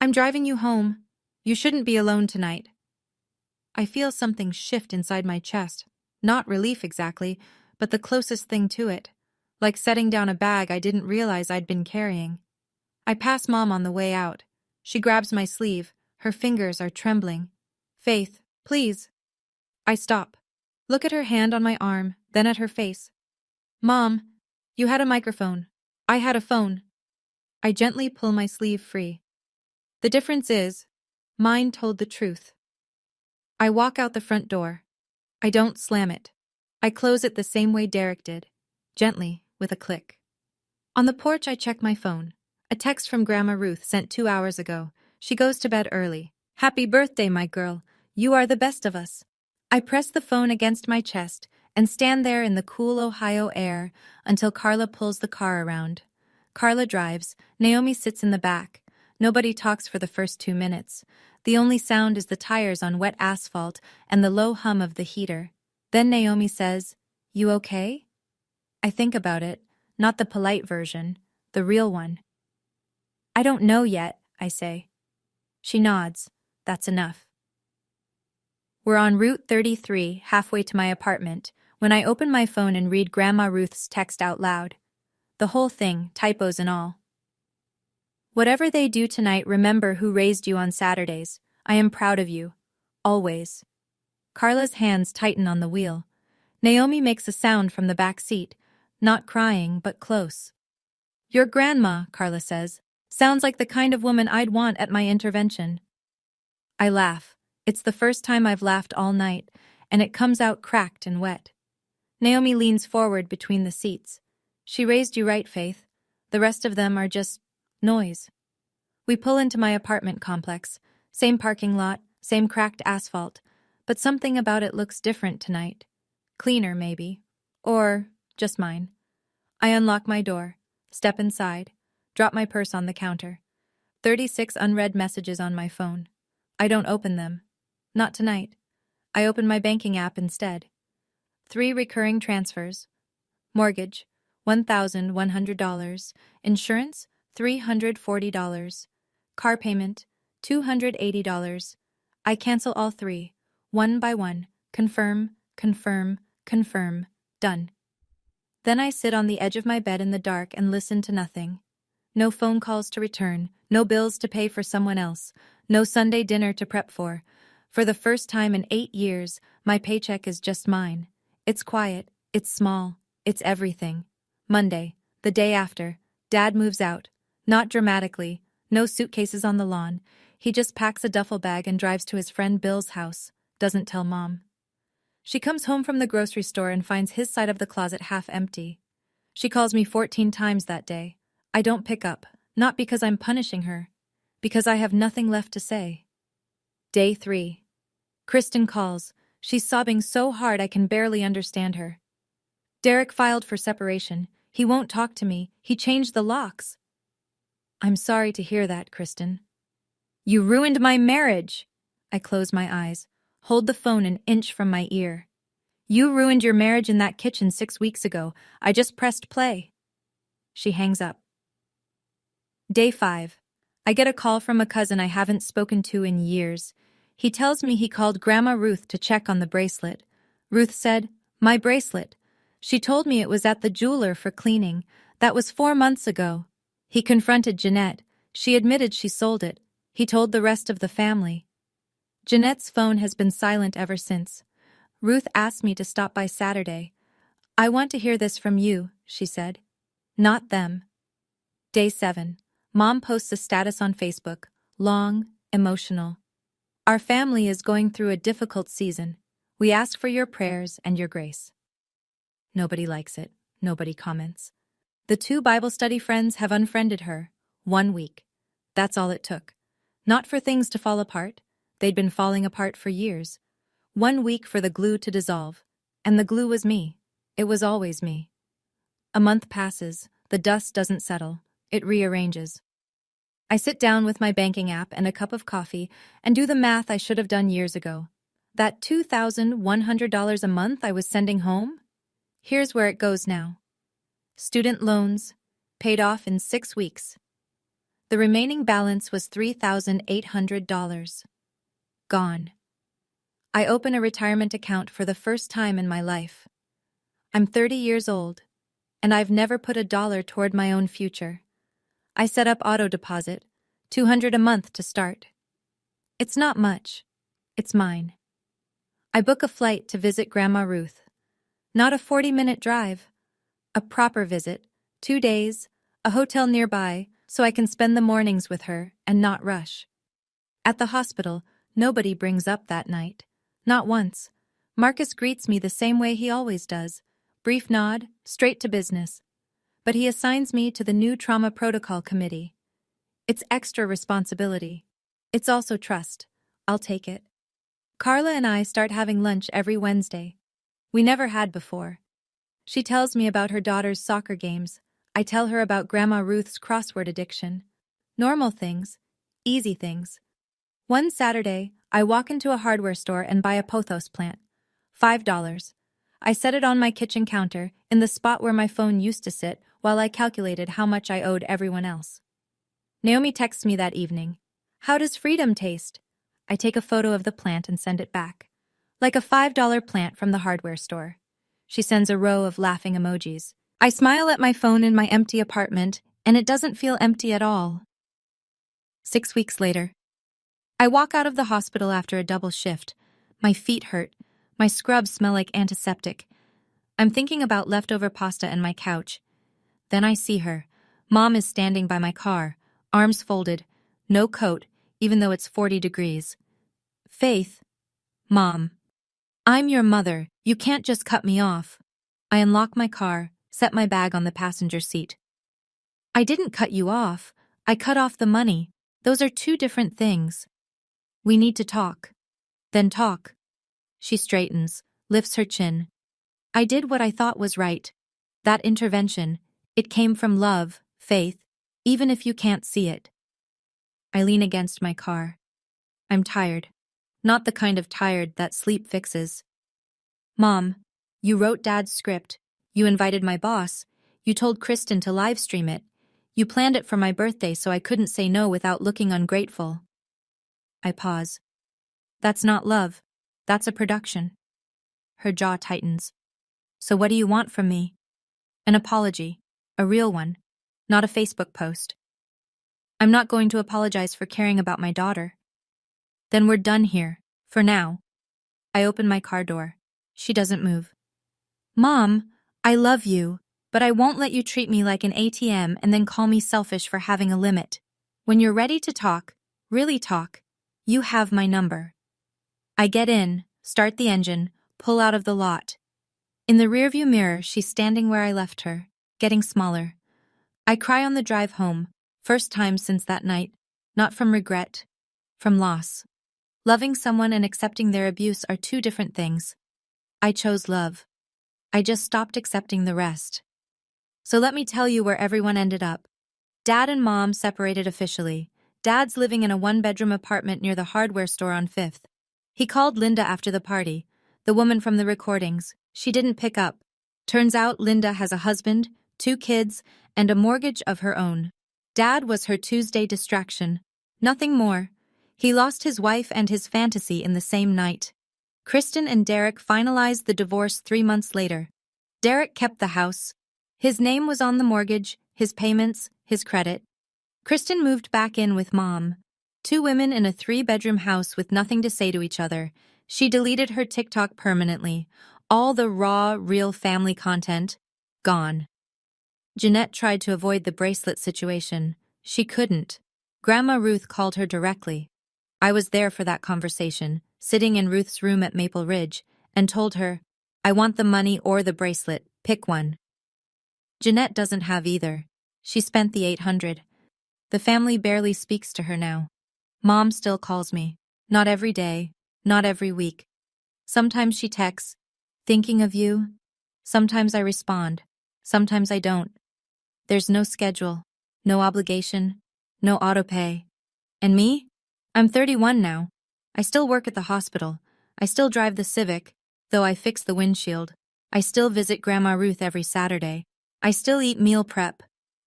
I'm driving you home. You shouldn't be alone tonight. I feel something shift inside my chest. Not relief exactly, but the closest thing to it. Like setting down a bag I didn't realize I'd been carrying. I pass Mom on the way out. She grabs my sleeve. Her fingers are trembling. Faith, please. I stop. Look at her hand on my arm, then at her face. Mom, you had a microphone. I had a phone. I gently pull my sleeve free. The difference is, mine told the truth. I walk out the front door. I don't slam it. I close it the same way Derek did, gently, with a click. On the porch, I check my phone. A text from Grandma Ruth sent 2 hours ago. She goes to bed early. Happy birthday, my girl. You are the best of us. I press the phone against my chest and stand there in the cool Ohio air until Carla pulls the car around. Carla drives. Naomi sits in the back. Nobody talks for the first 2 minutes. The only sound is the tires on wet asphalt and the low hum of the heater. Then Naomi says, You okay? I think about it, not the polite version, the real one. I don't know yet, I say. She nods. That's enough. We're on Route 33, halfway to my apartment, when I open my phone and read Grandma Ruth's text out loud. The whole thing, typos and all. Whatever they do tonight, remember who raised you on Saturdays. I am proud of you. Always. Carla's hands tighten on the wheel. Naomi makes a sound from the back seat, not crying, but close. Your grandma, Carla says, sounds like the kind of woman I'd want at my intervention. I laugh. It's the first time I've laughed all night, and it comes out cracked and wet. Naomi leans forward between the seats. She raised you right, Faith. The rest of them are just noise. We pull into my apartment complex. Same parking lot, same cracked asphalt, but something about it looks different tonight. Cleaner, maybe. Or just mine. I unlock my door, step inside, drop my purse on the counter. 36 unread messages on my phone. I don't open them. Not tonight. I open my banking app instead. 3 recurring transfers. Mortgage, $1,100. Insurance, $340. Car payment, $280. I cancel all 3, one by one. Confirm, confirm, confirm. Done. Then I sit on the edge of my bed in the dark and listen to nothing. No phone calls to return, no bills to pay for someone else, no Sunday dinner to prep for. For the first time in 8 years, my paycheck is just mine. It's quiet, it's small, it's everything. Monday, the day after, Dad moves out. Not dramatically, no suitcases on the lawn. He just packs a duffel bag and drives to his friend Bill's house. Doesn't tell Mom. She comes home from the grocery store and finds his side of the closet half empty. She calls me 14 times that day. I don't pick up, not because I'm punishing her, because I have nothing left to say. Day 3. Kristen calls. She's sobbing so hard I can barely understand her. Derek filed for separation. He won't talk to me. He changed the locks. I'm sorry to hear that, Kristen. You ruined my marriage. I close my eyes, hold the phone an inch from my ear. You ruined your marriage in that kitchen 6 weeks ago. I just pressed play. She hangs up. Day 5. I get a call from a cousin I haven't spoken to in years. He tells me he called Grandma Ruth to check on the bracelet. Ruth said, "My bracelet." She told me it was at the jeweler for cleaning. That was 4 months ago. He confronted Jeanette. She admitted she sold it. He told the rest of the family. Jeanette's phone has been silent ever since. Ruth asked me to stop by Saturday. "I want to hear this from you," she said. "Not them." Day 7. Mom posts a status on Facebook. Long, emotional. "Our family is going through a difficult season. We ask for your prayers and your grace." Nobody likes it. Nobody comments. The 2 Bible study friends have unfriended her. 1 week. That's all it took. Not for things to fall apart. They'd been falling apart for years. 1 week for the glue to dissolve. And the glue was me. It was always me. A month passes. The dust doesn't settle. It rearranges. I sit down with my banking app and a cup of coffee and do the math I should have done years ago. That $2,100 a month I was sending home? Here's where it goes now. Student loans, paid off in 6 weeks. The remaining balance was $3,800. Gone. I open a retirement account for the first time in my life. I'm 30 years old, and I've never put a dollar toward my own future. I set up auto deposit, $200 a month to start. It's not much. It's mine. I book a flight to visit Grandma Ruth. Not a 40-minute drive. A proper visit, 2 days, a hotel nearby, so I can spend the mornings with her and not rush. At the hospital, nobody brings up that night. Not once. Marcus greets me the same way he always does. Brief nod, straight to business. But he assigns me to the new trauma protocol committee. It's extra responsibility. It's also trust. I'll take it. Carla and I start having lunch every Wednesday. We never had before. She tells me about her daughter's soccer games. I tell her about Grandma Ruth's crossword addiction. Normal things. Easy things. One Saturday, I walk into a hardware store and buy a pothos plant. $5. I set it on my kitchen counter, in the spot where my phone used to sit, while I calculated how much I owed everyone else. Naomi texts me that evening. "How does freedom taste?" I take a photo of the plant and send it back. Like a $5 plant from the hardware store. She sends a row of laughing emojis. I smile at my phone in my empty apartment, and it doesn't feel empty at all. 6 weeks later. I walk out of the hospital after a double shift. My feet hurt. My scrubs smell like antiseptic. I'm thinking about leftover pasta and my couch. Then I see her. Mom is standing by my car, arms folded, no coat, even though it's 40 degrees. "Faith." "Mom. I'm your mother. You can't just cut me off." I unlock my car, set my bag on the passenger seat. "I didn't cut you off. I cut off the money. Those are 2 different things. We need to talk." "Then talk." She straightens, lifts her chin. "I did what I thought was right. That intervention, it came from love, Faith, even if you can't see it." I lean against my car. I'm tired. Not the kind of tired that sleep fixes. "Mom, you wrote Dad's script. You invited my boss. You told Kristen to live stream it. You planned it for my birthday so I couldn't say no without looking ungrateful." I pause. "That's not love. That's a production." Her jaw tightens. "So what do you want from me?" "An apology. A real one. Not a Facebook post." "I'm not going to apologize for caring about my daughter." "Then we're done here. For now." I open my car door. She doesn't move. "Mom, I love you, but I won't let you treat me like an ATM and then call me selfish for having a limit. When you're ready to talk, really talk, you have my number." I get in, start the engine, pull out of the lot. In the rearview mirror, she's standing where I left her, getting smaller. I cry on the drive home, first time since that night, not from regret, from loss. Loving someone and accepting their abuse are 2 different things. I chose love. I just stopped accepting the rest. So let me tell you where everyone ended up. Dad and Mom separated officially. Dad's living in a 1-bedroom apartment near the hardware store on 5th. He called Linda after the party, the woman from the recordings. She didn't pick up. Turns out Linda has a husband, 2 kids, and a mortgage of her own. Dad was her Tuesday distraction. Nothing more. He lost his wife and his fantasy in the same night. Kristen and Derek finalized the divorce 3 months later. Derek kept the house. His name was on the mortgage, his payments, his credit. Kristen moved back in with Mom. 2 women in a 3-bedroom house with nothing to say to each other. She deleted her TikTok permanently. All the raw, real family content, gone. Jeanette tried to avoid the bracelet situation. She couldn't. Grandma Ruth called her directly. I was there for that conversation, sitting in Ruth's room at Maple Ridge, and told her, I want the money or the bracelet, pick one. Jeanette doesn't have either. She spent the 800. The family barely speaks to her now. Mom still calls me. Not every day, not every week. Sometimes she texts, thinking of you. Sometimes I respond. Sometimes I don't. There's no schedule, no obligation, no autopay. And me? I'm 31 now. I still work at the hospital. I still drive the Civic, though I fix the windshield. I still visit Grandma Ruth every Saturday. I still eat meal prep.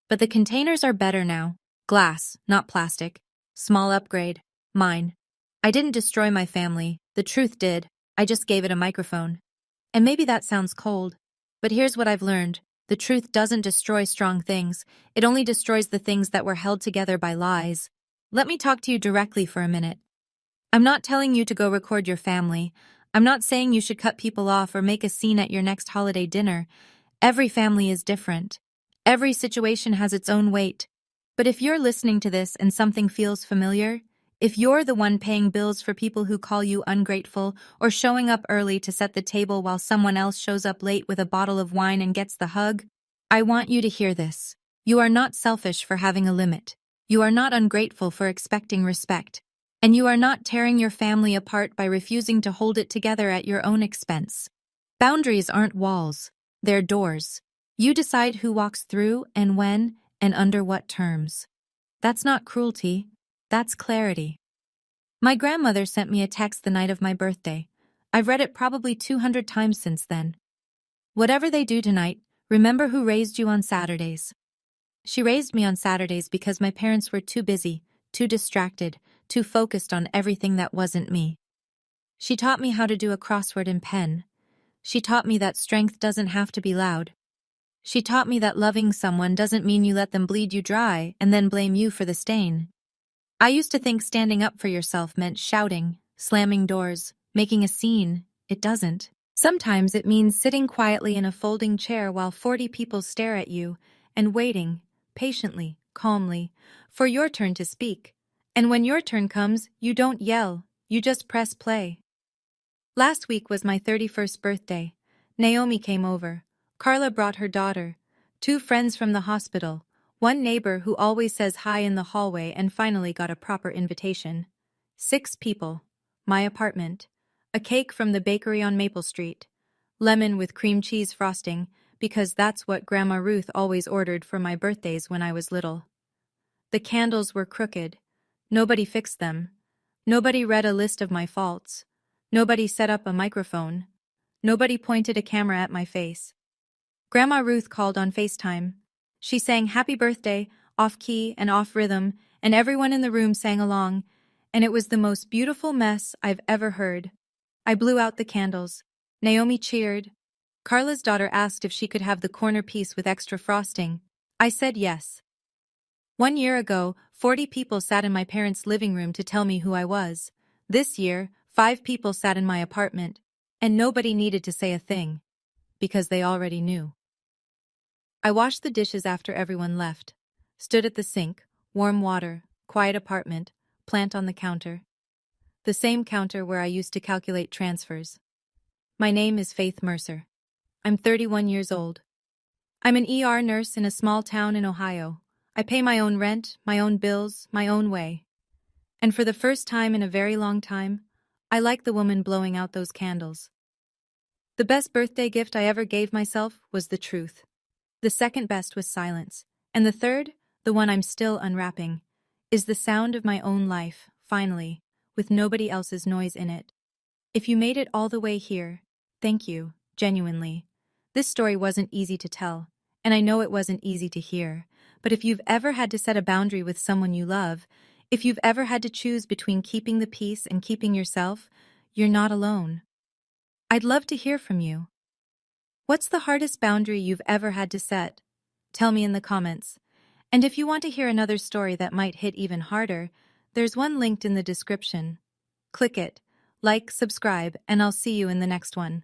But the containers are better now. Glass, not plastic. Small upgrade. Mine. I didn't destroy my family. The truth did. I just gave it a microphone. And maybe that sounds cold. But here's what I've learned. The truth doesn't destroy strong things. It only destroys the things that were held together by lies. Let me talk to you directly for a minute. I'm not telling you to go record your family. I'm not saying you should cut people off or make a scene at your next holiday dinner. Every family is different. Every situation has its own weight. But if you're listening to this and something feels familiar, if you're the one paying bills for people who call you ungrateful or showing up early to set the table while someone else shows up late with a bottle of wine and gets the hug, I want you to hear this. You are not selfish for having a limit. You are not ungrateful for expecting respect. And you are not tearing your family apart by refusing to hold it together at your own expense. Boundaries aren't walls. They're doors. You decide who walks through and when and under what terms. That's not cruelty. That's clarity. My grandmother sent me a text the night of my birthday. I've read it probably 200 times since then. Whatever they do tonight, remember who raised you on Saturdays. She raised me on Saturdays because my parents were too busy, too distracted, too focused on everything that wasn't me. She taught me how to do a crossword in pen. She taught me that strength doesn't have to be loud. She taught me that loving someone doesn't mean you let them bleed you dry and then blame you for the stain. I used to think standing up for yourself meant shouting, slamming doors, making a scene. It doesn't. Sometimes it means sitting quietly in a folding chair while 40 people stare at you and waiting, patiently, calmly, for your turn to speak. And when your turn comes, you don't yell, you just press play. Last week was my 31st birthday. Naomi came over. Carla brought her daughter. 2 friends from the hospital. 1 neighbor who always says hi in the hallway and finally got a proper invitation. 6 people. My apartment. A cake from the bakery on Maple Street. Lemon with cream cheese frosting, because that's what Grandma Ruth always ordered for my birthdays when I was little. The candles were crooked. Nobody fixed them. Nobody read a list of my faults. Nobody set up a microphone. Nobody pointed a camera at my face. Grandma Ruth called on FaceTime. She sang Happy Birthday, off-key and off-rhythm, and everyone in the room sang along, and it was the most beautiful mess I've ever heard. I blew out the candles. Naomi cheered. Carla's daughter asked if she could have the corner piece with extra frosting. I said yes. 1 year ago, 40 people sat in my parents' living room to tell me who I was. This year, 5 people sat in my apartment, and nobody needed to say a thing, because they already knew. I washed the dishes after everyone left, stood at the sink, warm water, quiet apartment, plant on the counter. The same counter where I used to calculate transfers. My name is Faith Mercer. I'm 31 years old. I'm an ER nurse in a small town in Ohio. I pay my own rent, my own bills, my own way. And for the first time in a very long time, I like the woman blowing out those candles. The best birthday gift I ever gave myself was the truth. The second best was silence. And the third, the one I'm still unwrapping, is the sound of my own life, finally, with nobody else's noise in it. If you made it all the way here, thank you, genuinely. This story wasn't easy to tell, and I know it wasn't easy to hear, But if you've ever had to set a boundary with someone you love, if you've ever had to choose between keeping the peace and keeping yourself, you're not alone. I'd love to hear from you. What's the hardest boundary you've ever had to set? Tell me in the comments. And if you want to hear another story that might hit even harder, there's one linked in the description. Click it, like, subscribe, and I'll see you in the next one.